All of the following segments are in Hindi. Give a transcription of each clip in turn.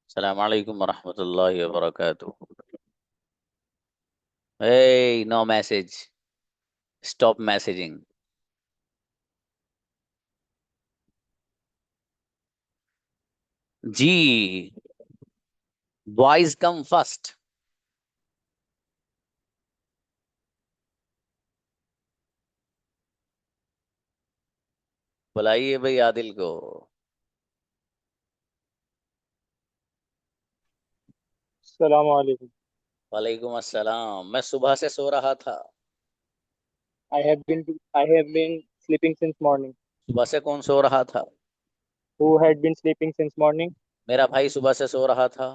अस्सलाम वालेकुम वरहमतुल्लाहि वबरकातुह। Hey, no message. Stop messaging. जी, boys come first. बुलाइए भाई आदिल को। Assalamualaikum. वालेकुम अस्सलाम। मैं सुबह से सो रहा था। I have been sleeping since morning. सुबह से कौन सो रहा था? Who had been sleeping since morning? मेरा भाई सुबह से सो रहा था।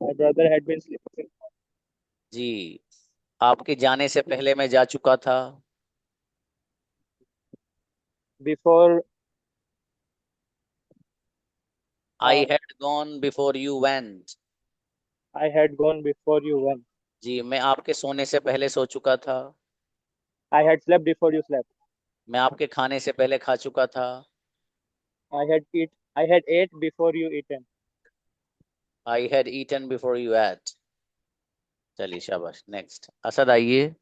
My brother had been sleeping since जी, आपके जाने से पहले मैं जा चुका था। before uh, I had gone before you went। I had gone before you went. जी, मैं आपके सोने से पहले सो चुका था। I had slept before you slept. मैं आपके खाने से पहले खा चुका था। I had ate before you eaten. I had eaten before you ate। चलिए शाबाश। नेक्स्ट असद आइए।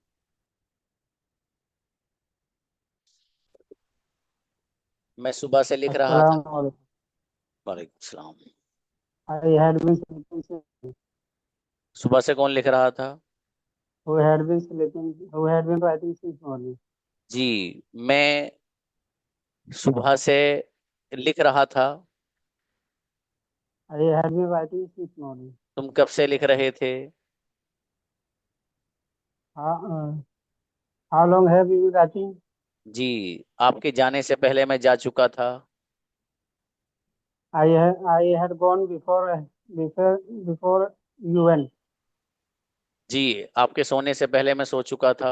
मैं सुबह से लिख रहा था। Assalamualaikum. वालेकुम सलाम। I had been sleeping since सुबह से कौन लिख रहा था? who had been writing since morning. जी, मैं सुबह से लिख रहा था। I had been writing since morning. तुम कब से लिख रहे थे? How, how long have you been writing? जी, आपके जाने से पहले मैं जा चुका था। I had gone before you went. जी, आपके सोने से पहले मैं सो चुका था।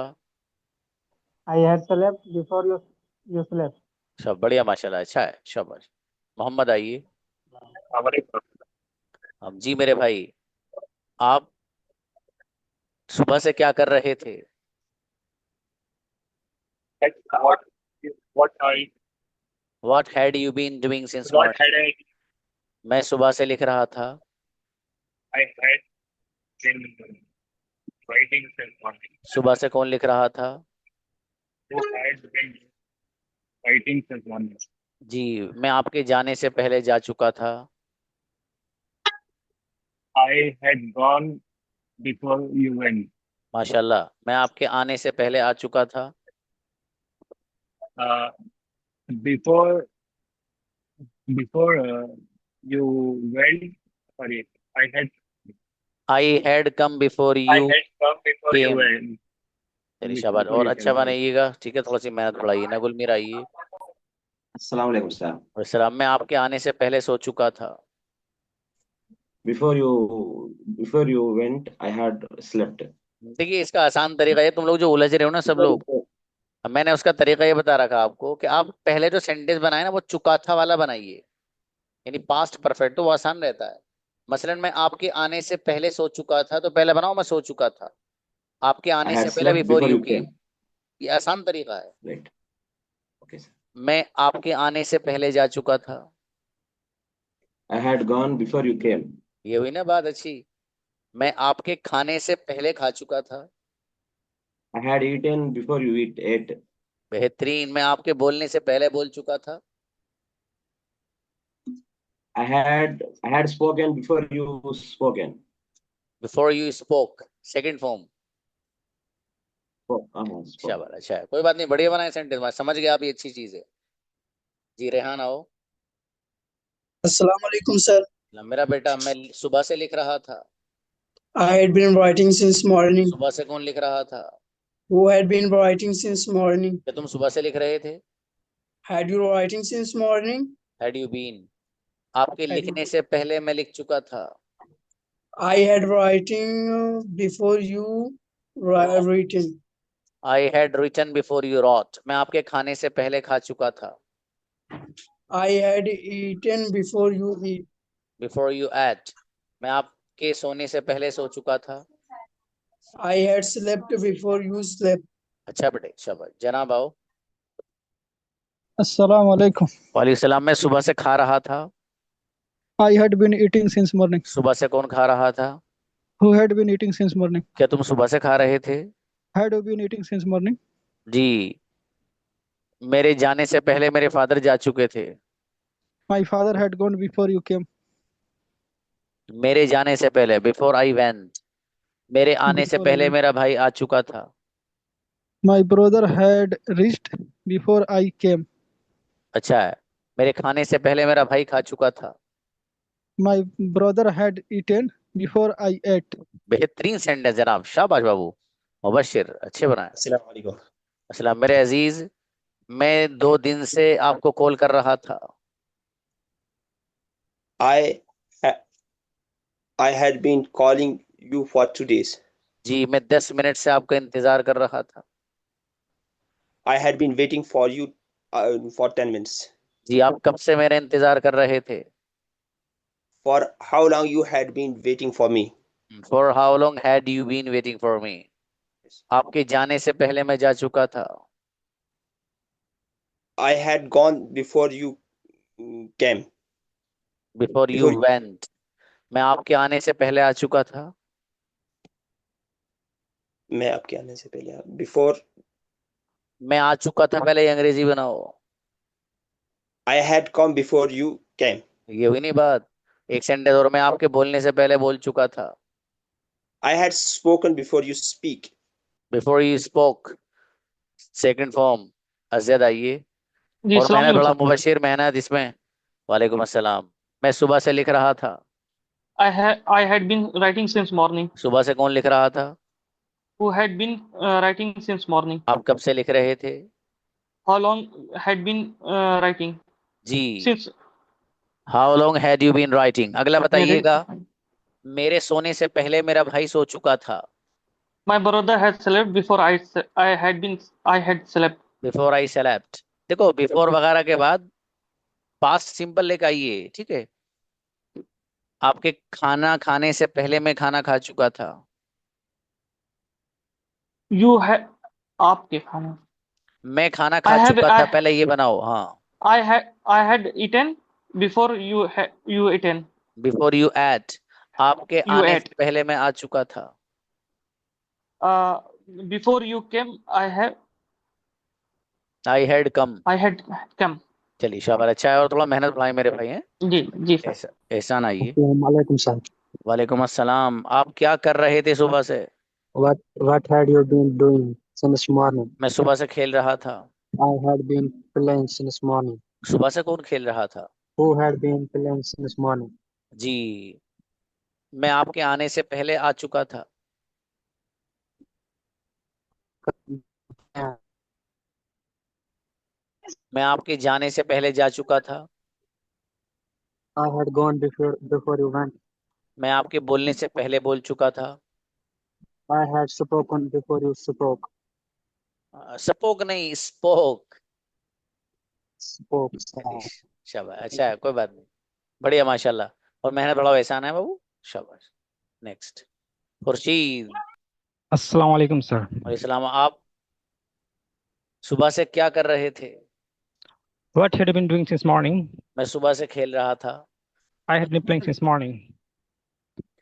I had slept before you slept. सब बढ़िया माशाल्लाह। अच्छा है शाबाश। मोहम्मद आइए। अब जी मेरे भाई, आप सुबह से क्या कर रहे थे? What what I What had you been doing since what morning? had मैं सुबह से लिख रहा था। I had been writing since morning? सुबह से कौन लिख रहा था? Who had been writing since morning? जी, मैं आपके जाने से पहले जा चुका था। I had gone before you went. माशाल्लाह, मैं आपके आने से पहले आ चुका था। Uh, before before you went, sorry, I had I had come before I you had come before you came. went. चलिए शाबाश। Before और you अच्छा came, sorry. बनाइएगा, ठीक है? थोड़ा सी मेहनत बढ़ाइए ना। गुलमीर आइए। अस्सलाम वालेकुम सर। और सलाम। मैं आपके आने से पहले सो चुका था। Before you went, I had slept. देखिए, इसका आसान तरीका ये, तुम लोग जो उलझ रहे हो ना सब लोग, अब मैंने उसका तरीका ये बता रखा आपको कि आप पहले जो सेंटेंस बनाए ना वो चुका था वाला बनाइए। यानी पास्ट परफेक्ट, तो वो आसान रहता है। मसलन मैं आपके आने से पहले सो चुका था, तो पहले बनाओ मैं सो चुका था। आपके I आने से had पहले slept before before you you came. came. ये आसान तरीका है। Right. Okay, sir. मैं आपके आने से पहले जा चुका था। I had gone before you came. ये हुई ना बात अच्छी। मैं आपके खाने से पहले खा चुका था। I had eaten before you ate. बेहतरीन। मैं आपके बोलने से पहले बोल चुका था। I had spoken before you spoken. Before you spoke, second form. Spoke. शाबाश, अच्छा है। कोई बात नहीं, बढ़िया बनाए सेंटेंस। मैं समझ गया, आप ये अच्छी चीज है। जी रेहान आओ। अस्सलाम वालेकुम सर। मेरा बेटा, मैं सुबह से लिख रहा था। I had been writing since morning. सुबह से कौन लिख रहा था? Who had been writing since morning? क्या तुम सुबह से लिख रहे थे? Had you writing since morning? Had you been. आपके Had you? लिखने से पहले मैं लिख चुका था। I had writing before you written. I had written before you wrote. मैं आपके खाने से पहले खा चुका था। I had eaten before you eat. Before you ate. मैं आपके सोने से पहले सो चुका था। I had slept before you slept. अच्छा बेटे, शाबाश। जनाब आओ। अस्सलाम वालेकुम। वालेकुम सलाम। मैं सुबह से खा रहा था। I had been eating since morning. सुबह से कौन खा रहा था? Who had been eating since morning? क्या तुम सुबह से खा रहे थे? Had you been eating since morning? जी। मेरे जाने से पहले मेरे फादर जा चुके थे। My father had gone before you came. मेरे जाने से पहले, बिफोर आई वेंट। मेरे आने से Before I पहले went. मेरा भाई आ चुका था। My brother had reached before I came. अच्छा है। मेरे खाने से पहले मेरा भाई खा चुका था। My brother had eaten before I ate. बेहतरीन सेंटेंस जनाब, शाबाश बाबू। मुबशिर, अच्छे बनाए। अस्सलाम वालेकुम। असलम मेरे अजीज, मैं 2 दिन से आपको कॉल कर रहा था। I ha- I had been calling you for 2 days. जी, मैं 10 मिनट से आपका इंतजार कर रहा था। I had been waiting for you for 10 minutes. जी, आप कब से मेरा इंतजार कर रहे थे? For how long you had been waiting for me? For how long had you been waiting for me? आपके जाने से पहले मैं जा चुका था। I had gone before you came. Before you Before went. मैं आपके आने से पहले आ चुका था। मैं आपके आने से पहले before मैं आ चुका था, पहले ये अंग्रेजी बनाओ। I had come before you came. ये हुई नहीं बात। एक सेंटेंस और, मैं आपके बोलने से पहले बोल चुका था। I had spoken before you speak. Before you spoke, second form. अजद आइए। जी और सलाम मेहनत, बड़ा सर। मुबशिर मेहनत इसमें। वालेकुम अस्सलाम। मैं सुबह से लिख रहा था। I had been writing since morning. सुबह से कौन लिख रहा था? Who had been writing since morning? आप कब से लिख रहे थे? How long had been writing? जी। Since how long had you been writing? अगला मेरे बताइएगा। मेरे सोने से पहले मेरा भाई सो चुका था। my brother had slept before I had slept. Before I slept. देखो, बिफोर वगैरह के बाद पास्ट सिंपल लेकर आइए, ठीक है। आपके खाना खाने से पहले मैं खाना खा चुका था। You had आपके खाना। मैं खाना I खा have चुका था, I पहले ये बनाओ। हाँ। I had eaten before you eaten. Before you ate. आपके You आने ate. से पहले मैं आ चुका था। Uh, Before you came I had come. I had come. चलिए शाबाश, अच्छा है। और थोड़ा मेहनत बढ़ाए मेरे भाई हैं। जी जी सर। एहसान आइए। Assalamualaikum sir. वालेकुम अस्सलाम। आप क्या कर रहे थे सुबह से? What had you been doing since morning? मैं सुबह से खेल रहा था। I had been playing since morning. सुबह से कौन खेल रहा था? Who had been playing since morning? जी। मैं आपके आने से पहले आ चुका था। Yeah. मैं आपके जाने से पहले जा चुका था। I had gone before you went. मैं आपके बोलने से पहले बोल चुका था। I had spoken before you spoke. सपोक नहीं, स्पोक। Spoke. शाबाश, अच्छा है, कोई बात नहीं। बढ़िया, माशाल्लाह। और मेहनत बड़ा एहसान है बाबू। शाबाश। नेक्स्ट, खुर्शीद। अस्सलाम वालेकुम सर। और इस्लाम, आप सुबह से क्या कर रहे थे? What had you been doing since morning? मैं सुबह से खेल रहा था। I had been playing since morning.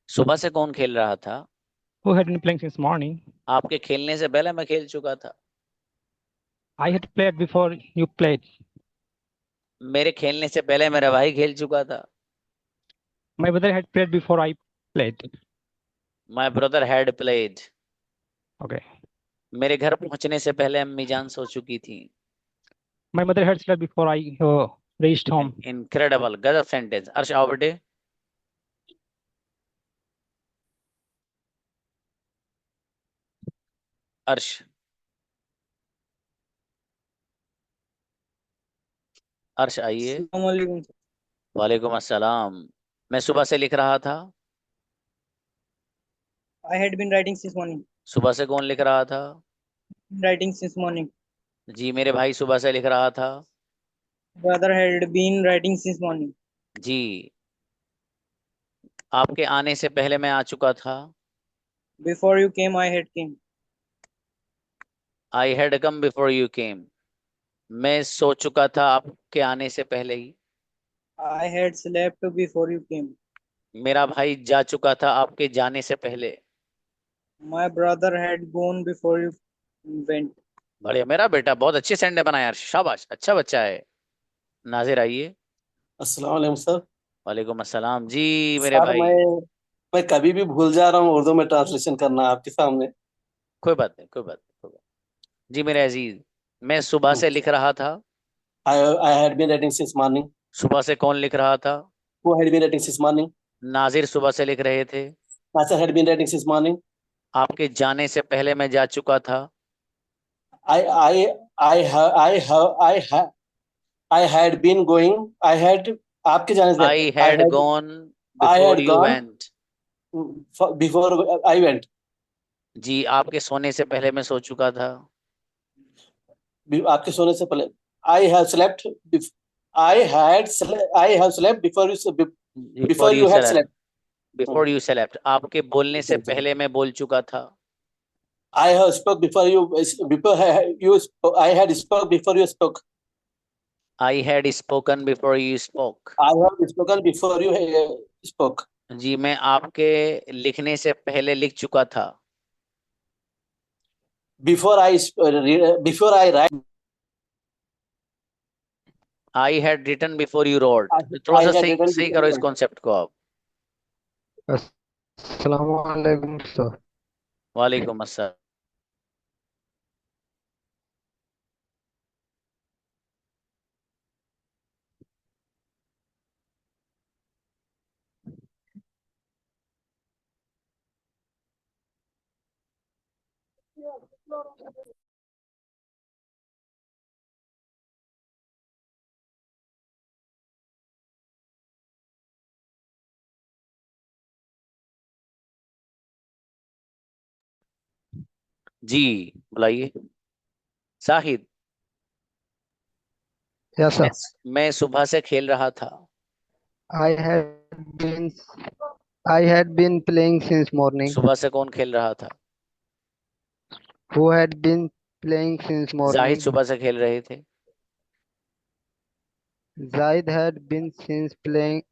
सुबह से कौन खेल रहा था? Who had been playing since morning? आपके खेलने से पहले मैं खेल चुका था। I had played before you played. मेरे खेलने से पहले मेरा भाई खेल चुका था। My brother had played before I played. My brother had played. Okay. मेरे घर पहुंचने से पहले अम्मी जान सो चुकी थी। My mother had slept before I reached home. Incredible, गजब सेंटेंस। अर्श आओ बेटे। अर्श, अर्श आइए। अस्सलाम वालेकुम। वालेकुम अस्सलाम। मैं सुबह से लिख रहा था। I had been writing since morning. सुबह से कौन लिख रहा था? Writing since morning. जी, मेरे भाई सुबह से लिख रहा था। Brother had been writing since morning. जी। आपके आने से पहले मैं आ चुका था। Before you came, I had came. I had come before you केम। मैं सो चुका था आपके आने से पहले ही। I had slept before you came. मेरा भाई जा चुका था आपके जाने से पहले। My brother had gone before you went. बढ़िया मेरा बेटा, बहुत अच्छे सेंटेंस बनाया यार, शाबाश, अच्छा बच्चा है। नाजिर आइए। अस्सलाम वालेकुम सर। वालेकुम अस्सलाम जी मेरे सर भाई। मैं कभी भी भूल जा रहा हूँ उर्दू में ट्रांसलेशन करना आपके सामने। कोई बात नहीं, कोई बात नहीं, कोई बात नहीं। जी मेरे अजीज, मैं सुबह से लिख रहा था। I had been writing since morning. सुबह से कौन लिख रहा था? Who had been writing since morning. Nazir सुबह से लिख रहे थे। Nasir had been writing since morning. आपके जाने से पहले मैं जा चुका था। I I I had been going. I had आपके जाने से I had gone I before had you gone went. Before I went. जी आपके सोने से पहले मैं सो चुका था। आपके सोने से पहले I have slept. I have slept before before you you had select. Slept. Before you select, आपके बोलने से पहले मैं बोल चुका था। I have spoke before you. I had spoke before you spoke. I had spoken before you spoke. I have spoken before you spoke. जी मैं आपके लिखने से पहले लिख चुका था। Before I write. I had written before you wrote. थोड़ा I सा had सही written सही before करो you इस wrote. कॉन्सेप्ट को आप। अस्सलामु अलैकुम सर। वालेकुम अस्सलाम। जी बुलाइए। साहिद। यस मैं सर। मैं सुबह से खेल रहा था। I had been I had been playing since morning. सुबह से कौन खेल रहा था? Who had been playing since Zahid morning. सुबह से खेल रहे थे। Zahid had been since playing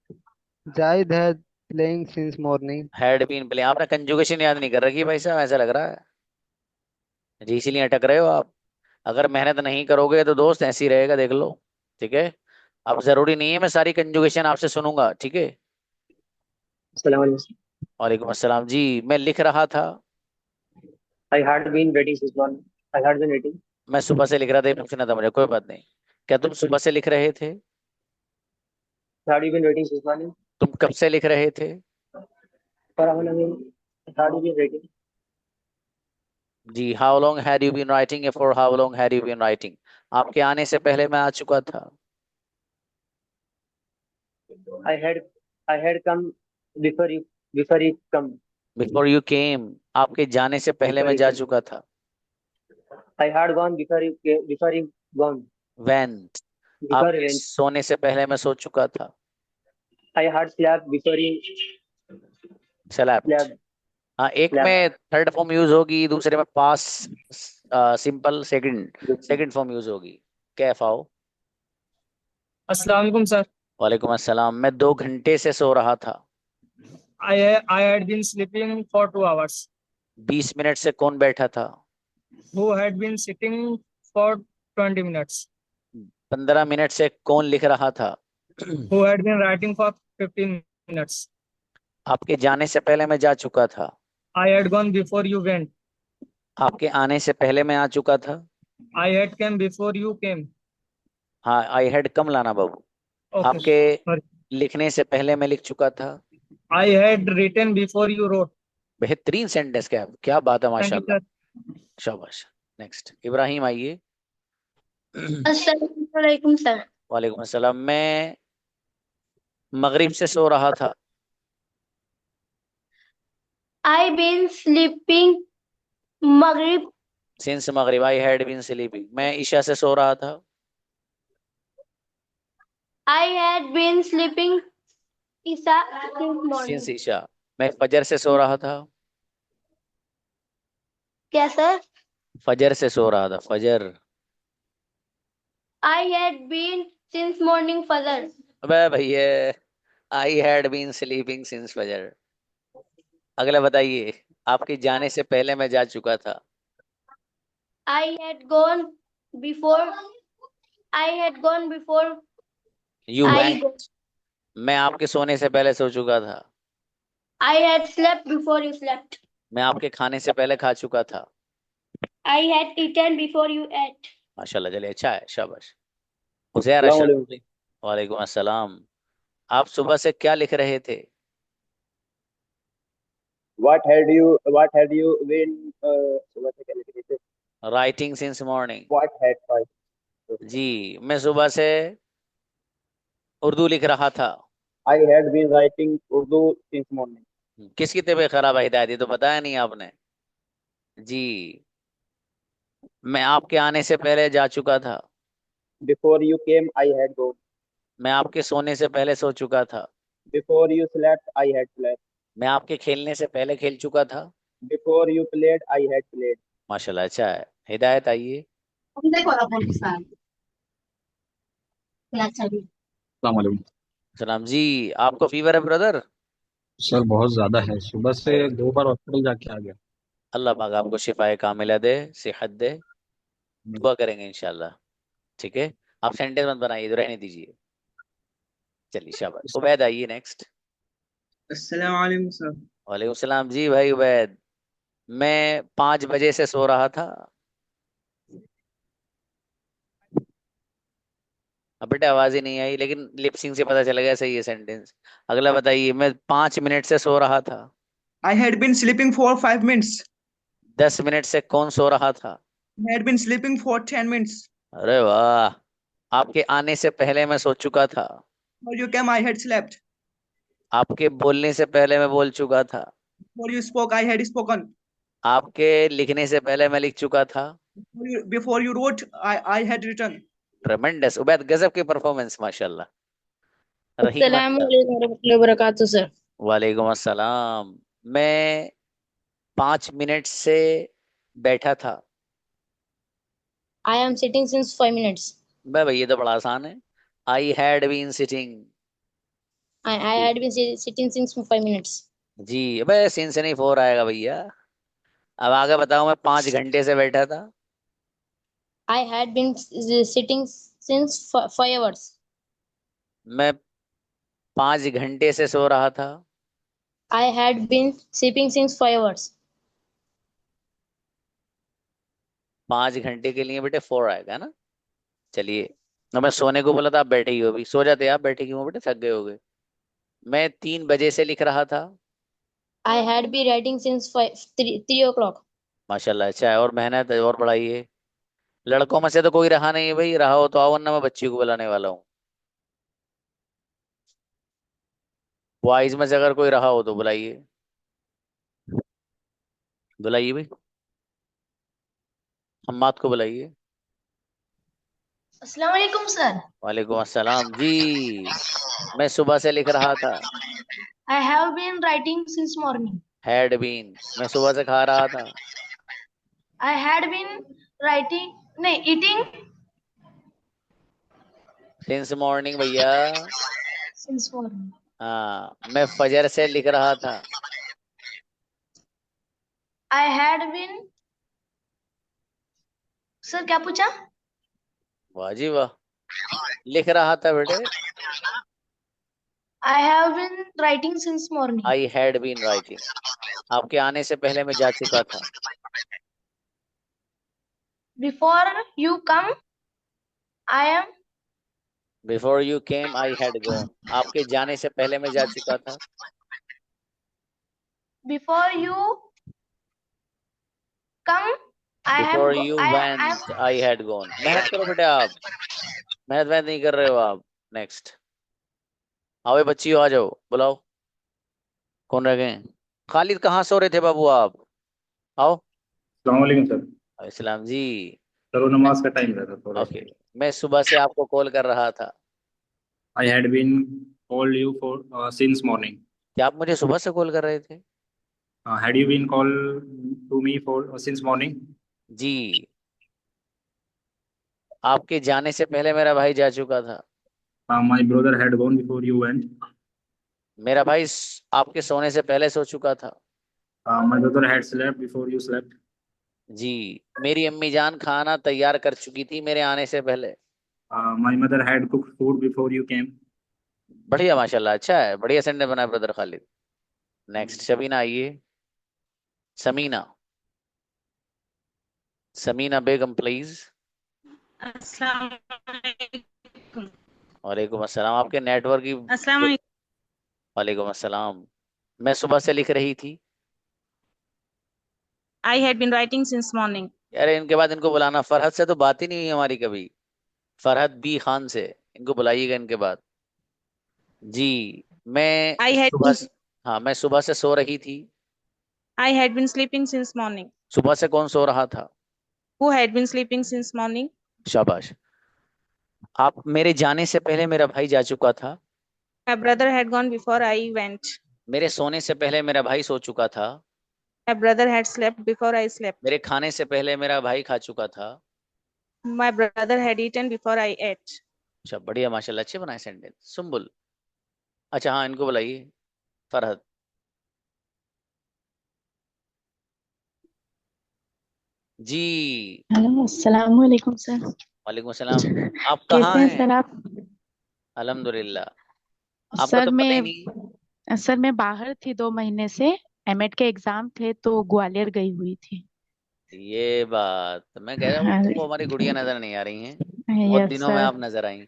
Zahid had playing since morning. Had been play, आपने कंजुगेशन याद नहीं कर रखी भाई साहब, ऐसा लग रहा है जी, इसीलिए अटक रहे हो आप। अगर मेहनत नहीं करोगे तो दोस्त ऐसे ही रहेगा, देख लो। ठीक है, अब जरूरी नहीं है मैं सारी कंजुगेशन आपसे सुनूंगा, ठीक है। अस्सलाम वालेकुम। वालेकुम अस्सलाम जी। मैं लिख रहा था। I had been waiting since morning. I had been waiting. मैं सुबह से लिख रहा था, ये पूछना था मुझे, कोई बात नहीं। क्या तुम सुबह से लिख रहे थे? Had you been waiting since morning? तुम कब से लिख रहे थे? For how long had you been waiting? जी how long had you been writing, for how long had you been writing. आपके आने से पहले मैं आ चुका था। I had I had come before you come. Before you केम, आपके जाने से पहले Before मैं you जा came. चुका था। I had gone before you gone. Went, Before you आपके went. सोने से पहले मैं सो चुका था। I had slept before you slept. slept. हाँ, एक Slept. में थर्ड फॉर्म यूज होगी, दूसरे में past simple second second form use होगी। कैफ आओ। अस्सलाम वालेकुम सर। वालेकुम अस्सलाम। मैं 2 घंटे से सो रहा था। I had been sleeping for 2 hours. 20 minute से कौन बैठा था? Who had been sitting for 20 minutes. 15 minute से कौन लिख रहा था? Who had been writing for 15 minutes. आपके जाने से पहले मैं जा चुका था। I had gone before you went. आपके आने से पहले मैं आ चुका था। I had come before you came. हाँ, आई हैड कम लाना बाबू। Okay. आपके Sorry. लिखने से पहले मैं लिख चुका था। I had written before you wrote. बेहतरीन सेंटेंस, क्या बात है, Thank you, माशाल्लाह, sir. शाबाश। नेक्स्ट इब्राहिम आइए। अस्सलाम वालेकुम सर। वालेकुम अस्सलाम। मैं मगरिब से सो रहा था। आई बीन स्लीपिंग मगरिब। सिंस मगरिब, आई हैड बीन स्लीपिंग। मैं ईशा से सो रहा था। आई हैड बीन स्लीपिंग ईसा सिंस मॉर्निंग। सिंस ईशा। मैं फजर से सो रहा था। क्या सर? फजर से सो रहा था, फजर। I had been since morning फजर। अबे भैया, I had been sleeping since फजर। अगला बताइए, आपके जाने से पहले मैं जा चुका था। I had gone before. I had gone before you I went. go. मैं आपके सोने से पहले सो चुका था। I had slept before you slept. मैं आपके खाने से पहले खा चुका था। I had eaten before you ate. माशाल्लाह, चलिए अच्छा है, शाबाश। उजैर अस्सलाम अशरफ। वालेकुम। वालेकुम अस्सलाम। आप सुबह से क्या लिख रहे थे? what had you been सुबह से क्या लिख रहे थे? Writing since morning. What had I? जी, मैं सुबह से उर्दू लिख रहा था। I had been writing Urdu since morning. किसकी तबीयत खराब है हिदायत, ये तो बताया नहीं आपने। जी, मैं आपके आने से पहले जा चुका था। Before you came, I had gone. मैं आपके सोने से पहले सो चुका था। Before you slept, I had slept. मैं आपके खेलने से पहले खेल चुका था। Before you played, I had played. माशाल्लाह, अच्छा है। हिदायत आइए। अस्सलाम वालेकुम। सलाम जी। आपको फीवर है ब्रदर? सर बहुत ज्यादा है, सुबह से 2 बार हॉस्पिटल जाके आ गया। अल्लाह पाक आपको शिफाए कामिला दे, सेहत दे। दुआ करेंगे इंशाल्लाह। ठीक है, आप सेंटेंस मत बनाइए, तो रहने दीजिए। चलिए शाबाश। उबैद आइए नेक्स्ट। अस्सलाम वालेकुम सर। वालेकुम सलाम जी भाई उबैद। मैं 5 बजे से सो रहा था। अब बेटा आवाज ही नहीं आई, लेकिन लिपसिंग से पता चल गया सही है सेंटेंस। अगला बताइए, मैं 5 मिनट से सो रहा था। I had been sleeping for 5 minutes. 10 minute से कौन सो रहा था? I had been sleeping for 10 minutes. अरे वाह। आपके आने से पहले मैं सो चुका था। Before you came, I had slept. आपके बोलने से पहले मैं बोल चुका था। Before you spoke, I had spoken. आपके लिखने से पहले मैं लिख चुका था। Before you wrote, I had written. ट्रेमेंडस Ubaid, गजब की परफॉर्मेंस माशाल्लाह। रहीम अस्सलाम अख्तर। वालेकुम वरहमतुल्लाहि वबरकातुहू सर। वालेकुम अस्सलाम। मैं 5 मिनट से बैठा था। I am sitting since 5 minutes. भाई ये तो बड़ा आसान है। I had been sitting. I had been sitting since 5 minutes. जी, अबे सिन से नहीं, फोर आएगा भैया। अब आगे बताओ, मैं 5 घंटे से बैठा था। I had been sitting since 5 hours. मैं 5 घंटे से सो रहा था। I had been sleeping since 5 hours. 5 घंटे के लिए बेटे फोर आएगा ना। चलिए, ना मैं सोने को बोला था, आप बैठे ही हो, अभी सो जाते आप, बैठे क्यों हो बेटे, थक गए होगे। मैं 3 बजे से लिख रहा था। I had been writing since 3 o'clock. माशाल्लाह, अच्छा है, और मेहनत है, और पढ़ाइए। लड़कों में से तो कोई रहा नहीं है भाई, रहा हो तो आओ, वरना मैं बच्ची को बुलाने वाला हूँ। बॉयज में से अगर कोई रहा हो तो बुलाइए, बुलाइए भाई, हम्माद को बुलाइए। अस्सलाम वालेकुम सर। वालेकुम अस्सलाम जी। मैं सुबह से लिख रहा था। I have been writing since morning. Had been, मैं सुबह से खा रहा था। I had been writing, नहीं eating सिंस मॉर्निंग भैया। since morning. हाँ, मैं फजर से लिख रहा था। I had been, सर क्या पूछा? वाह जी वाह, लिख रहा था बेटे। I have been writing since morning. I had been writing. आपके आने से पहले मैं जा चुका था। Before you come, I am. Before you came I had gone. आपके जाने से पहले मैं जा चुका था। Before you come, I am. Before you went I had gone. मेहनत करो बेटे आप, मेहनत नहीं कर रहे हो आप। नेक्स्ट आओ बच्चियों, आ जाओ, बुलाओ। कौन रह गए? खालिद, कहाँ सो रहे थे बाबू आप? आओ। अस्सलाम वालेकुम सर। इस्लाम जी। सर वो नमाज का टाइम रहता थोड़ा ओके, मैं सुबह से आपको कॉल कर रहा था। I had been called you for since morning. क्या आप मुझे सुबह से कॉल कर रहे थे? Had you been call to me for since morning. जी, आपके जाने से पहले मेरा भाई जा चुका था। My brother had gone before you went. मेरा भाई आपके सोने से पहले सो चुका था। My brother had slept before you slept. जी, मेरी अम्मी जान खाना तैयार कर चुकी थी मेरे आने से पहले। My mother had cooked food before you came. बढ़िया, माशाल्लाह, अच्छा है, बढ़िया सेंटेंस बना है ब्रदर खालिद। नेक्स्ट शबीना आइए। समीना, समीना बेगम प्लीज। अस्सलाम वालेकुम। वालेकुम अस्सलाम। आपके नेटवर्क की अस्सलाम वालेकुम। वालेकुम अस्सलाम। मैं सुबह से लिख रही थी। I had been writing since morning. यार इनके बाद इनको बुलाना, फरहद से तो बात ही नहीं हुई हमारी कभी। फरहद बी खान से इनको बुलाइएगा इनके बाद। जी, मैं I had सुबह से, हाँ मैं सुबह से सो रही थी। I had been sleeping since morning. सुबह से कौन सो रहा था? Who had been sleeping since morning? शाबाश। आप मेरे जाने से पहले मेरा भाई जा चुका था। My brother had gone before I went. मेरे सोने से पहले मेरा भाई सो चुका था। My brother had slept before I slept. मेरे खाने से पहले मेरा भाई खा चुका था। My brother had eaten before I ate. अच्छा, बढ़िया, माशाल्लाह, अच्छे बनाए सेंटेंस। सुम्बुल, अच्छा हाँ इनको बुलाइए। फरहद, जी। हेलो, अस्सलाम वालेकुम सर। वालेकुम सलाम। आप कैसे कहाँ हैं हैं? सर आप? अल्हम्दुलिल्लाह। आपको सर तो पता ही मैं नहीं। सर मैं बाहर थी 2 महीने से। एमएड के एग्जाम थे तो ग्वालियर गई हुई थी। ये बात मैं कह रहा हूँ, हाँ, तुमको हमारी गुड़िया नजर नहीं आ रही हैं। बहुत यस दिनों में सर। आप नजर आई।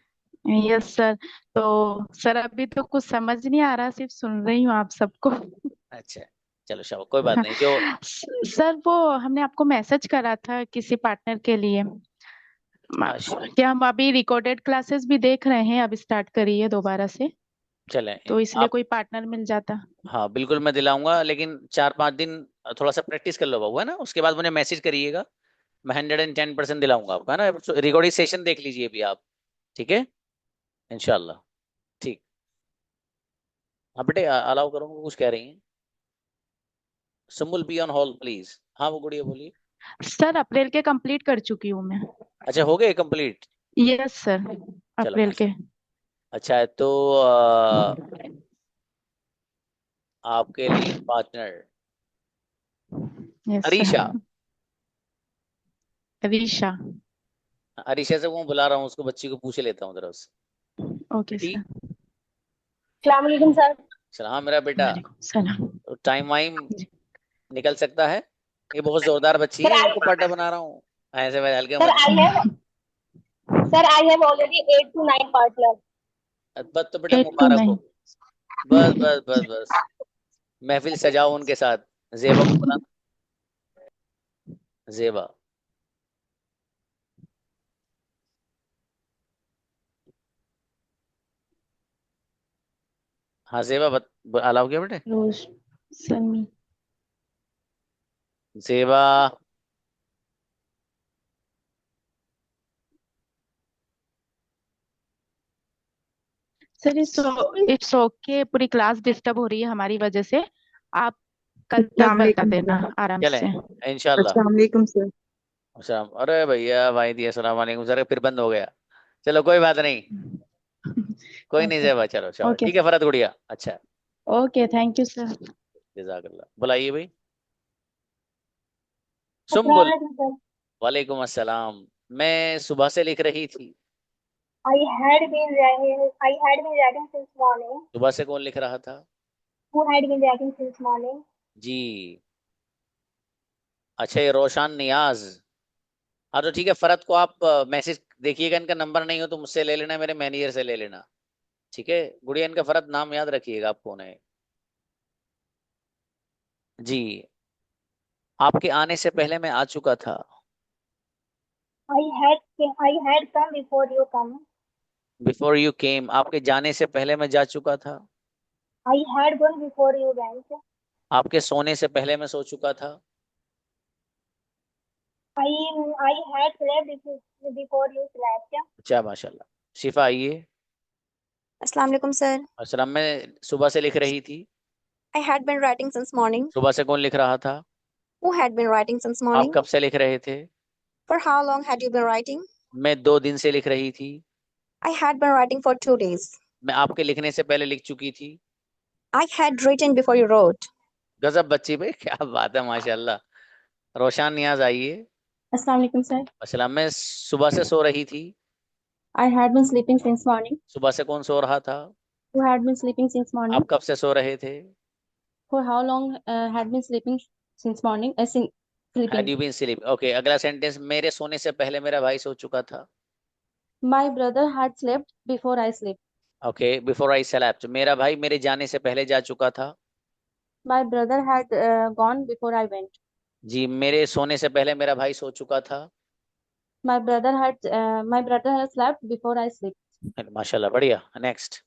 Yes sir. तो सर अभी तो कुछ समझ नहीं आ रहा, सिर्फ सुन रही हूँ आप सबको। अच्छा, चलो शाबाश, कोई बात नहीं। जो सर वो हमने आपको मैसेज करा था किसी पार्टनर के लिए। क्या हम अभी रिकॉर्डेड क्लासेस भी देख रहे हैं, अब स्टार्ट करी है दोबारा से, चले तो इसलिए आप, कोई पार्टनर मिल जाता। हाँ बिल्कुल मैं दिलाऊंगा, लेकिन 4-5 दिन थोड़ा सा प्रैक्टिस कर लो बाबू, है ना। उसके बाद मुझे मैसेज करिएगा, मैं 110% दिलाऊंगा आपका, है ना। रिकॉर्डिंग सेशन देख लीजिए भी आप, ठीक है, इंशाल्लाह। ठीक। हाँ बेटे, अलाउ करूंगा, कुछ कह रही हैं। Sumul be on hall please. हाँ वो गुड़िया बोलिए। सर अप्रैल के कंप्लीट कर चुकी हूँ मैं। अच्छा, हो गए कंप्लीट? यस सर, चलो अप्रैल के। अच्छा है तो आपके लिए partner yes Arisha. Sir. Arisha. Arisha से वो बुला रहा हूँ, उसको बच्ची को पूछ लेता हूँ तरफ से। ओके ठीक। सर। अस्सलाम वालेकुम सर। सलाम मेरा बेटा। सलाम। तो टाइम वाइम निकल सकता है? ये बहुत जोरदार बच्ची है, इनको पट्टा बना रहा हूँ, ऐसे में हल्के सर मत। I have already 8 to 9 partner. बस तो बेटा 8 to मुबारक 9। हो। बस बस बस बस, महफिल सजाओ उनके साथ। जेबा को बुलाना। जेबा, हाँ जेबा अलाउ किया बेटे। रोज समी। जेबा, सर इट्स ओके, पूरी क्लास डिस्टर्ब हो रही है हमारी वजह से। आप कल तक अस्सलाम बता वालेकुम देना सर। आराम चले से। इंशाल्लाह। अस्सलाम वालेकुम सर। अच्छा, अरे भैया भाई दिया, सलाम वालेकुम सर, फिर बंद हो गया। चलो कोई बात नहीं, कोई नहीं ओके जेबा, चलो चलो ओके ठीक है फरहद गुड़िया। अच्छा, ओके, थैंक यू सर। जज़ाकल्लाह। बुलाइए भाई। अस्सलाम सुम्बुल, वालेकुम सर। वालेकुम अस्सलाम। मैं सुबह से लिख रही थी। I had been writing since morning. सुबह से कौन लिख रहा था? Who had been writing since morning? जी, अच्छा ये रोशान नियाज। हाँ तो ठीक है, फरहद को आप मैसेज देखिएगा, इनका नंबर नहीं हो तो मुझसे ले लेना, मेरे मैनेजर से ले लेना, ठीक है। गुड़िया इनका फरहद नाम याद रखिएगा आप कौन है। जी, आपके आने से पहले मैं आ चुका था। I had come before you come. Before you केम, आपके जाने से पहले मैं जा चुका था। I had gone before you went. आपके सोने से पहले मैं सो चुका था। I had slept before you slept. अच्छा माशाल्लाह। शिफा आइए। अस्सलाम वालेकुम सर। अस्सलाम, मैं सुबह से लिख रही थी। I had been writing since morning. सुबह से कौन लिख रहा था? Who had been writing since आप morning? कब से लिख रहे थे? For how long had you been writing? मैं 2 दिन से लिख रही थी। I had been writing for 2 days. मैं आपके लिखने से पहले लिख चुकी थी। I had written before you wrote. गजब बच्ची भाई, क्या बात है, माशाल्लाह। रोशान नियाज आइए। अस्सलाम वालेकुम सर। अस्सलाम। मैं सुबह से सो रही थी। I had been sleeping since morning. सुबह से कौन सो रहा था? Who had been sleeping since morning? आप कब से सो रहे थे? For how long had been sleeping since morning? Had Sleeping. you been sleep? Okay, अगला सेंटेंस, मेरे सोने से पहले मेरा भाई सो चुका था। My brother had slept before I slept. Okay, before I slept, मेरा भाई मेरे जाने से पहले जा चुका था। My brother had gone before I went. जी, मेरे सोने से पहले मेरा भाई सो चुका था। My brother had slept before I slept. माशाल्लाह, बढ़िया। नेक्स्ट,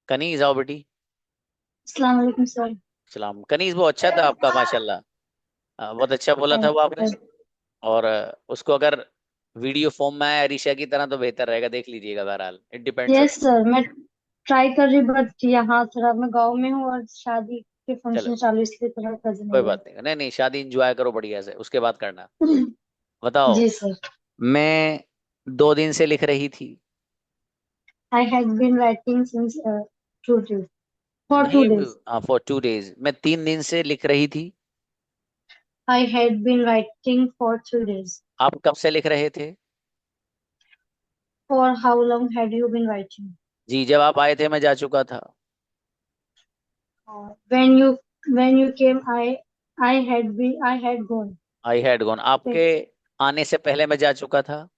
कनीज आओ बेटी। अस्सलाम वालेकुम सर। सलाम। कनीज वो अच्छा था आपका, माशाल्लाह। बहुत अच्छा बोला था वो आपने। और उसको अगर वीडियो फॉर्म में आया अरीशा की तरह तो बेहतर रहेगा, देख लीजिएगा। बहरहाल इट डिपेंड्स। यस सर, मैं ट्राई कर रही, बट यहाँ थोड़ा मैं गांव में हूँ और शादी के चलो फंक्शन चालू, इसलिए थोड़ा कजिन कोई हो बात नहीं, नहीं नहीं, शादी इंजॉय करो बढ़िया से, उसके बाद करना। गया। बताओ। जी सर। मैं 2 दिन से लिख रही थी। I had been writing since 2 days. For 2 नहीं, days. For 2 days. मैं 3 दिन से लिख रही थी। I had been writing for 2 days. आप कब से लिख रहे थे? For how long had you been writing? जी, जब आप आए थे मैं जा चुका था। When you came, I had gone. I had gone, आपके आने से पहले मैं जा चुका था।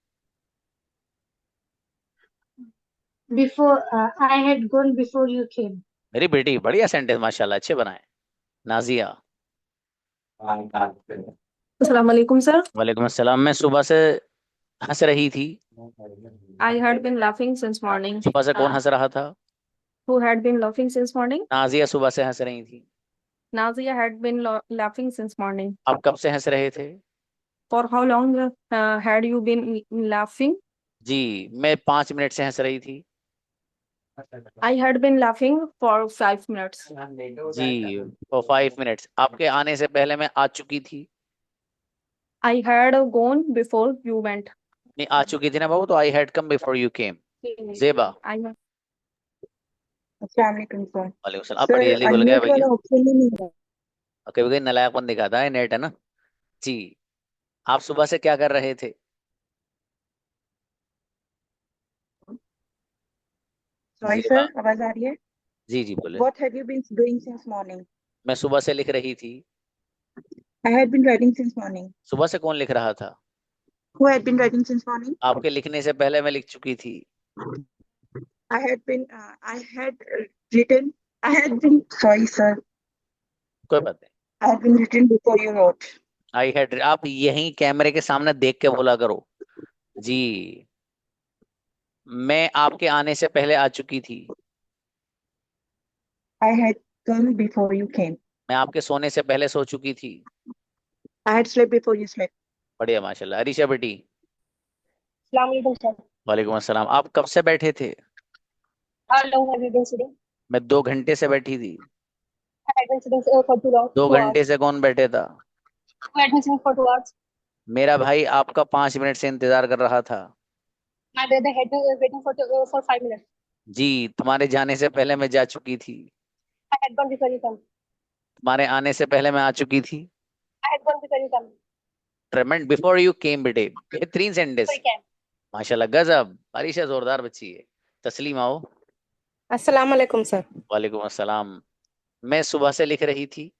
Before I had gone before you came. मेरी बेटी, बढ़िया सेंटेंस, माशाल्लाह, अच्छे बनाए। नाजिया। अस्सलाम वालेकुम सर। वालेकुम अस्सलाम। मैं सुबह से हंस रही थी। I had been laughing since morning. सुबह से कौन हंस रहा था? Who had been laughing since morning? Nazia सुबह से हंस रही थी। Nazia had been laughing since morning. आप कब से हंस रहे थे? For how long had you been laughing? जी, मैं 5 मिनट से हंस रही थी। I had been laughing for 5 minutes. जी, फॉर 5 मिनट्स। आपके आने से पहले मैं आ चुकी थी। I had gone before you went. नहीं, आ चुकी थी ना बाबू, तो I had come before you केम। जेबा। अस्सलाम वालेकुम सर। वालेकुम सलाम। आप बड़ी जल्दी बोल गए भैया। ओके भैया, नलायकपन दिखाता है नेट, है ना। जी, आप सुबह से क्या कर रहे थे? सॉरी जेबा। सर, आवाज आ रही है? जी जी बोले। What have you been doing since morning? मैं सुबह से लिख रही थी। I had been writing since morning. सुबह से कौन लिख रहा था? Who had been writing since morning? आपके लिखने से पहले मैं लिख चुकी थी। I had been written. I had been sorry sir. कोई बात नहीं। I had been written before you wrote. I had, आप यहीं कैमरे के सामने देख के बोला करो। जी, मैं आपके आने से पहले आ चुकी थी। I had come before you came. मैं आपके सोने से पहले सो चुकी थी। I had slept before you slept. बढ़िया, माशाल्लाह। अरीशा बेटी। अस्सलाम वालेकुम सर। वालेकुम अस्सलाम। आप कब से बैठे थे? How long have you been sitting? मैं 2 घंटे से बैठी थी। I had been sitting for too long. 2 2 घंटे hours. से कौन बैठे था? I had been sitting for 2 hours. मेरा भाई आपका 5 मिनट से इंतजार कर रहा था। My brother had been waiting for 5 minutes. जी, तुम्हारे जाने से पहले मैं जा चुकी थी। I had gone before you come. तुम्हारे आने से पहले मैं आ चुकी थी। I had gone before you come. ट्रेमेंड बिफोर यू केम बेटे, बेहतरीन सेंटेंस, Before you came. माशाल्लाह, गजब। अरीशा जोरदार बच्ची है। तस्लीम आओ। अस्सलाम वालेकुम सर। वालेकुम अस्सलाम। मैं सुबह से लिख रही थी।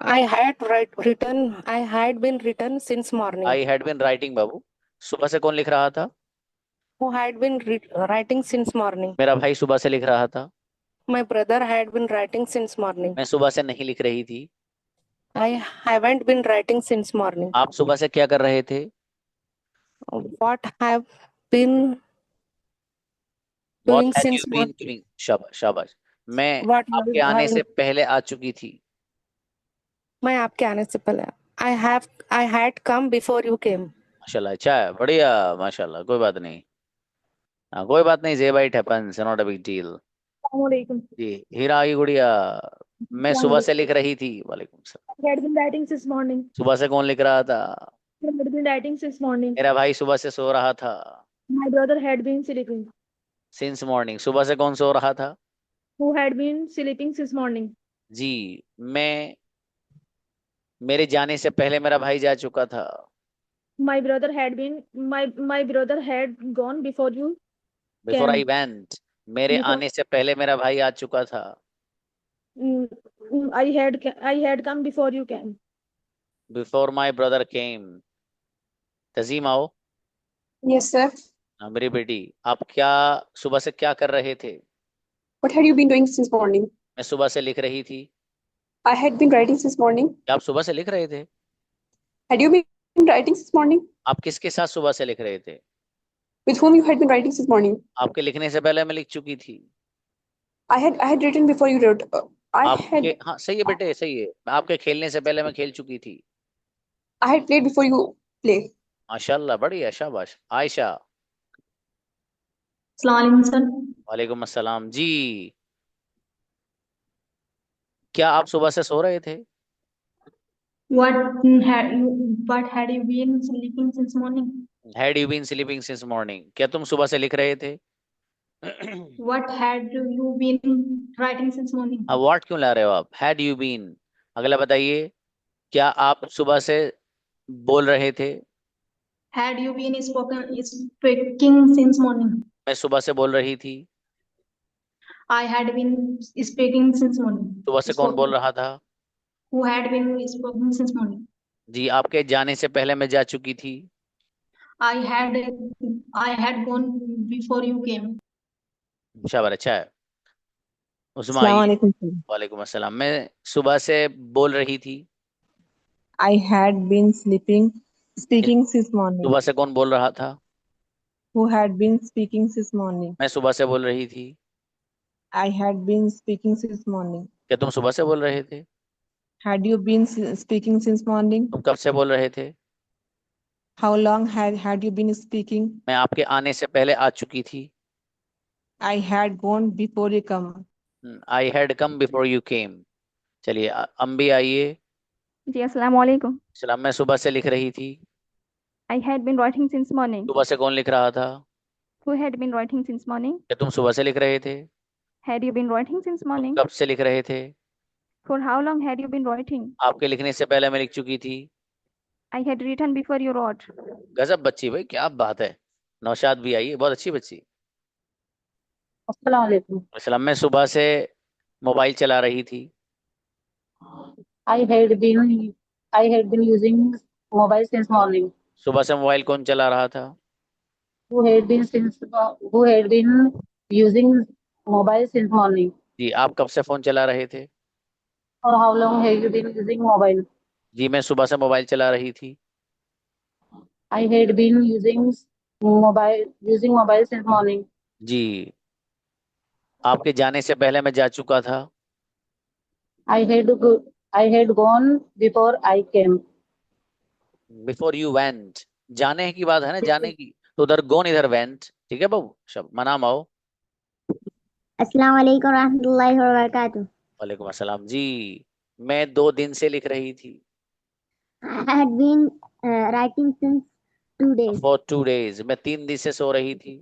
I had been written since morning. I had been writing बाबू। सुबह से कौन लिख रहा था? Who had been writing since morning? मेरा भाई सुबह से लिख रहा था। My brother had been writing since morning. मैं सुबह से नहीं लिख रही थी। I haven't been writing since morning. आप सुबह से क्या कर रहे थे? What have been What doing had since you been morning? doing? शाबाश शाबाश। मैं What आपके आने से पहले आ चुकी थी। मैं आपके आने से पहले I had come before you came. माशाल्लाह, अच्छा है, बढ़िया, माशाल्लाह। कोई बात नहीं, हाँ कोई बात नहीं। जेबा, it happens, not a big deal. Assalamualaikum. जी, हीरा की गुड़िया। मैं सुबह से लिख रही थी। वालेकुम सलाम। I had been writing since morning. सुबह से कौन लिख रहा था? I had been writing since morning. मेरा भाई सुबह से सो रहा था। My brother had been sleeping. Since morning, सुबह से कौन सो रहा था? Who had been sleeping since morning? जी, मेरे जाने से पहले मेरा भाई जा चुका था। My brother had been my brother had gone before you before I came. Went, मेरे Before आने से पहले मेरा भाई आ चुका था। I had come before you came. Before my brother came. Tazeem आओ। Yes, sir. हाँ, मेरी बेटी, आप क्या सुबह से क्या कर रहे थे? What had you been doing since morning? मैं सुबह से लिख रही थी। I had been writing since morning. क्या आप सुबह से लिख रहे थे? Had you been writing since morning? आप किसके साथ सुबह से लिख रहे थे? With whom you had been writing since morning? आपके लिखने से पहले मैं लिख चुकी थी। I had written before you wrote. I आपके, had हाँ सही है बेटे, सही है। आपके खेलने से पहले मैं खेल चुकी थी। I had played before you play. माशाल्लाह, बढ़िया, शाबाश। आयशा। Assalamu alaikum, sir. वालेकुम अस्सलाम जी। क्या आप सुबह से सो रहे थे? What had you been sleeping since morning? Had you been sleeping since morning, क्या तुम सुबह से लिख रहे थे? What had you been writing since morning? अब व्हाट क्यों ला रहे हो आप? Had you been. अगला बताइए, क्या आप सुबह से बोल रहे थे? Had you been speaking since morning? मैं सुबह से बोल रही थी। I had been speaking since morning. सुबह से कौन बोल रहा था? Who had been speaking since morning? जी, आपके जाने से पहले मैं जा चुकी थी। I had gone before you came. शाबाश, अच्छा है। उस्मा Assalamu आइए। alaikum, sir. वालेकुम अस्सलाम। मैं सुबह से बोल रही थी। I had been speaking since morning. सुबह से कौन बोल रहा था? Who had been speaking since morning? मैं सुबह से बोल रही थी। I had been speaking since morning. क्या तुम सुबह से बोल रहे थे? Had you been speaking since morning? तुम कब से बोल रहे थे? How long had you been speaking? मैं आपके आने से पहले आ चुकी थी। I had gone before you come. I had come before you केम। चलिए, अम्बी आइए। जी अस्सलाम वालेकुम। सलाम। मैं सुबह से लिख रही थी। I had been writing since morning. सुबह से कौन लिख रहा था? Who had been writing since morning? क्या तुम सुबह से लिख रहे थे? Had you been writing since morning? कब से लिख रहे थे? For how long had you been writing? आपके लिखने से पहले मैं लिख चुकी थी। I had written before you wrote. गजब बच्ची भाई, क्या बात है। नौशाद भी आई है, बहुत अच्छी बच्ची। अस्सलाम वालेकुम. सलाम। मैं सुबह से मोबाइल चला रही थी। I had been using mobile since morning. सुबह से मोबाइल कौन चला रहा था? Who had been using mobile since morning? जी, आप कब से फोन चला रहे थे? For how long have you been using mobile? जी, मैं सुबह से मोबाइल चला रही थी। I had been using mobile since morning. जी, आपके जाने से पहले मैं जा चुका था। I had gone before I came. Before you went, जाने की बात है ना, जाने की, तो उधर गोन, इधर वेंट। ठीक है बाबू, शब मनाम आओ। अस्सलाम वालेकुम रहमतुल्लाहि व बरकातुहू। वालेकुम अस्सलाम जी। मैं 2 दिन से लिख रही थी। I had been writing since 2 days. For 2 days, मैं 3 दिन से सो रही थी।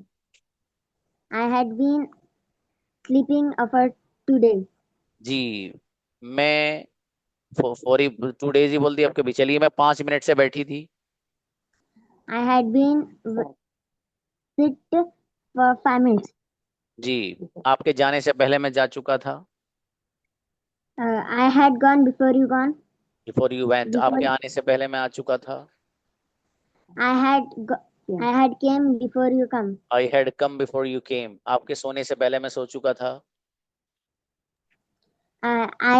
I had been sleeping for 2 days. जी, मैं फॉर 2 डेज ही बोल दिया आपके भी। चलिए, मैं 5 मिनट से बैठी थी। I had been sit for 5 minutes. जी, आपके जाने से पहले मैं जा चुका था। I had gone before you gone. Before you went, आपके आने से पहले मैं आ चुका था। I had came before you come. I had come before you केम, आपके सोने से पहले मैं सो चुका था। I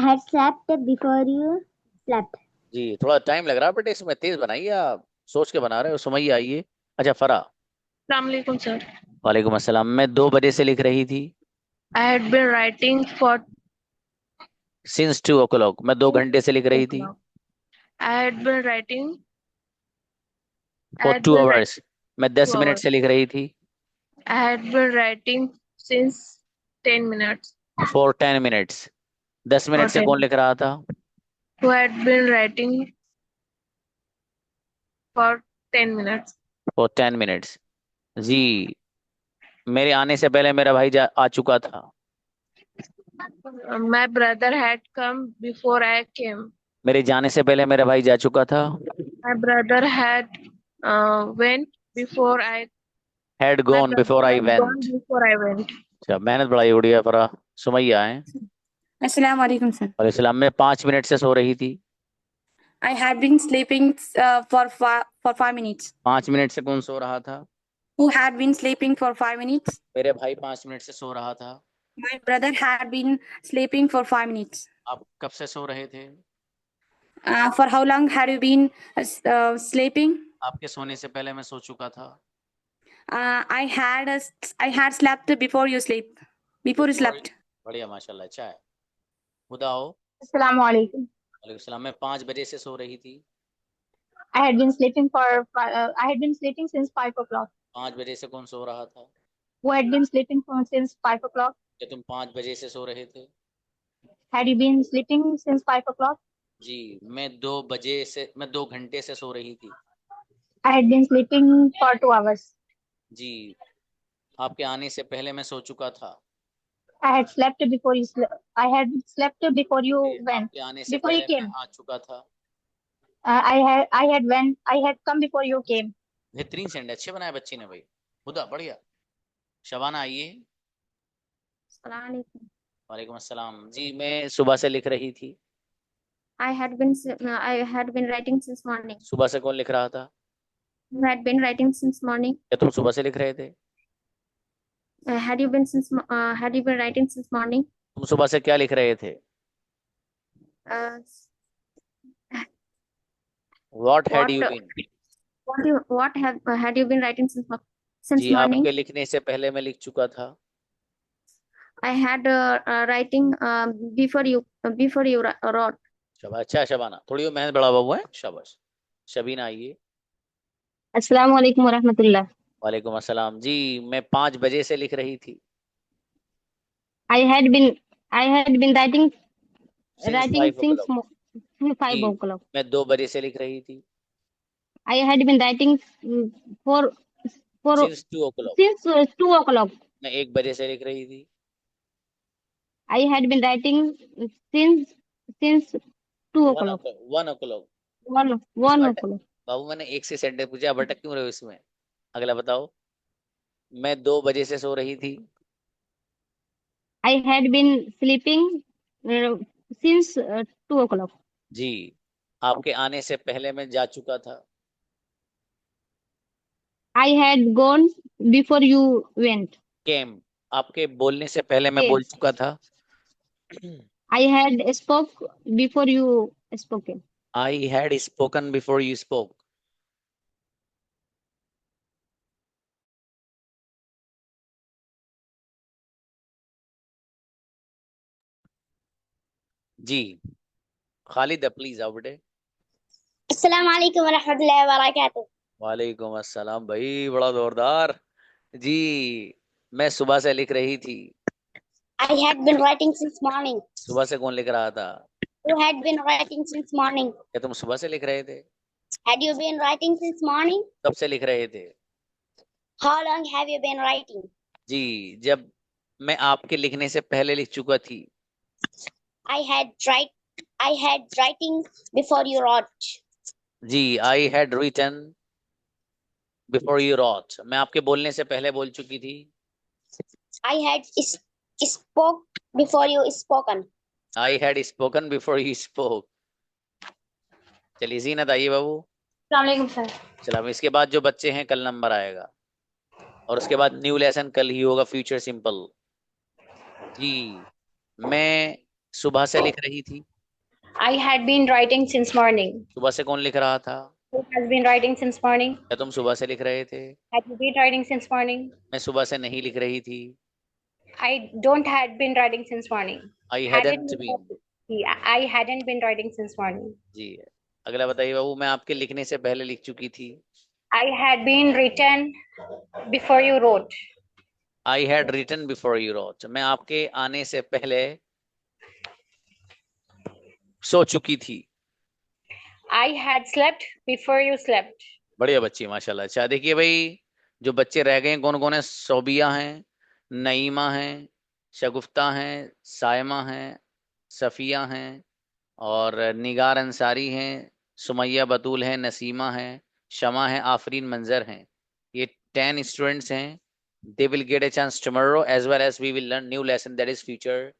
had slept before you slept. जी, थोड़ा टाइम लग रहा है बेटे इसमें, तेज बनाइए, आप सोच के बना रहे हो। सुमैया आइए। अच्छा, फरा। अस्सलाम वालेकुम सर. वालेकुम अस्सलाम। मैं 2 बजे से लिख रही थी। I had been writing for since 2 o'clock, मैं 2 घंटे से लिख रही थी। I had been writing for had 2 been hours, मैं 10 2 मिनट hours. से लिख रही थी। I had been writing since 10 minutes. For 10 minutes, 10 minute For से 10 कौन लिख रहा था? Who had been writing for 10 minutes. for 10 minutes. जी, मेरे आने से पहले मेरा भाई आ चुका था. My brother had come before I came. मेरे जाने से पहले मेरा भाई जा चुका था. My brother had went before I. Had My gone brother before I had gone went. before I went. अच्छा, मेहनत बढ़ाई उड़िया फरा. सुमैया है. अस्सलाम वालेकुम सर। वालेकुम, मैं 5 मिनट से सो रही थी. I had been sleeping for 5 minutes. 5 minute से कौन सो रहा था? Who had been sleeping for 5 minutes? मेरे भाई 5 मिनट से सो रहा था. My brother had been sleeping for 5 minutes. आप कब से सो रहे थे? For how long had you been sleeping? आपके सोने से पहले मैं सो चुका था. I had slept before you sleep. Before you slept. बढ़िया, माशाल्लाह, अच्छा है. बताओ. Assalamu alaikum. वालेकुम सलाम. मैं 5 बजे से सो रही थी. I had been sleeping since 5 o'clock. 5 बजे से कौन सो रहा था? Who had been sleeping since 5 o'clock? क्या तुम 5 बजे से सो रहे थे? Had you been sleeping since 5 o'clock? जी, मैं 2 घंटे से सो रही थी. I had been sleeping for 2 hours. जी, आपके आने से पहले मैं सो चुका था. I had slept before you went. आपके आने से Before you पहले came. मैं आ चुका था. I had come before you came. बेहतरीन सेंड अच्छे बनाए बच्ची ने भाई. खुदा बढ़िया. शबाना आइए. Assalamu alaikum. वालेकुम अस्सलाम. जी, मैं सुबह से लिख रही थी. I had been writing since morning. सुबह से कौन लिख रहा था? You had been writing since morning. क्या तुम सुबह से लिख रहे थे? Had you been writing since morning? तुम सुबह से क्या लिख रहे थे? What had you been? Had you been writing since ji, morning? आपके लिखने से पहले मैं लिख चुका था. I had writing before you wrote. शाबाश. अच्छा शबाना, थोड़ी मेहनत बड़ा बाबू है. शाबाश. शबीना आइए. Assalamu alaikum wa rahmatullah. वालेकुम अस्सलाम. जी, मैं 5 बजे से लिख रही थी. I had been writing since 5 ji, o'clock. मैं 2 बजे से लिख रही थी. I had been writing Since 2 o'clock. since 2 o'clock. मैं 1 बजे से लिख रही थी. I had been writing since 2 o'clock. 1 o'clock. 1 o'clock. बाबू, मैंने 1 से सेंटेंस पूछा, भटक क्यों रहे हो इसमें? अगला बताओ. मैं 2 बजे से सो रही थी. I had been sleeping since 2 o'clock. जी, आपके आने से पहले मैं जा चुका था. I had gone before you went. Came, आपके बोलने से पहले मैं बोल चुका था. I had spoke before you spoken. I had spoken before you spoke. जी, खालिद प्लीज आउटे. Assalamu alaikum wa rahmatullahi wa barakatuh. वालेकुम अस्सलाम भाई, बड़ा जोरदार. जी, मैं सुबह से लिख रही थी. I had been writing since morning. सुबह से कौन लिख रहा था? You had been writing since morning. क्या तुम सुबह से लिख रहे थे? Had you been writing since morning? कब से लिख रहे थे? How long have you been writing? जी, जब मैं आपके लिखने से पहले लिख चुका थी. I had writing before you wrote. Ji, I had written before you wrote. मैं आपके बोलने से पहले बोल चुकी थी. I had spoke before you spoken. I had spoken before you spoke. चलिए जीनत आइए बाबू. अस्सलाम वालेकुम सर. चलो, इसके बाद जो बच्चे हैं कल नंबर आएगा, और उसके बाद न्यू लेसन कल ही होगा, फ्यूचर सिंपल. जी, मैं सुबह से लिख रही थी. I had been writing since morning. सुबह से कौन लिख रहा था? Who has been writing since morning? क्या तुम सुबह से लिख रहे थे? Had you been writing since morning? मैं सुबह से नहीं लिख रही थी. I had been writing since morning. I hadn't been. I hadn't been writing since morning. जी, अगला बताइए बाबू. मैं आपके लिखने से पहले लिख चुकी थी. I had been written before you wrote. I had written before you wrote. मैं आपके आने से पहले सो चुकी थी. I had slept before you slept. बढ़िया बच्ची माशाल्लाह। अच्छा देखिए भाई, जो बच्चे रह गए हैं कौन कौन है? सोबिया हैं, नईमा हैं, शगुफ्ता हैं, सायमा हैं, सफिया हैं, और निगार अंसारी हैं, सुमैया बतूल हैं, नसीमा हैं, शमा है, आफरीन मंजर हैं। ये 10 स्टूडेंट्स हैं। They will get a chance tomorrow as well as we will learn new lesson that is future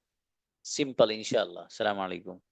simple inshallah. Assalamu alaikum.